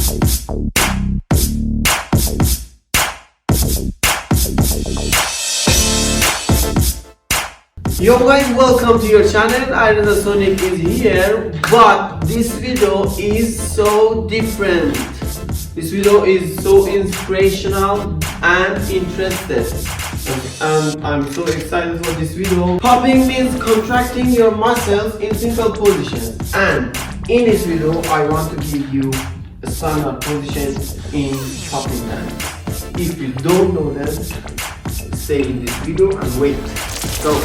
Yo guys, welcome to your channel. Alireza Sonic is here, but this video is so different. This video is so inspirational and interesting, and I'm so excited for this video. Popping means contracting your muscles in simple positions, and in this video I want to give you a standard position in popping dance. If you don't know them, stay in this video and wait. So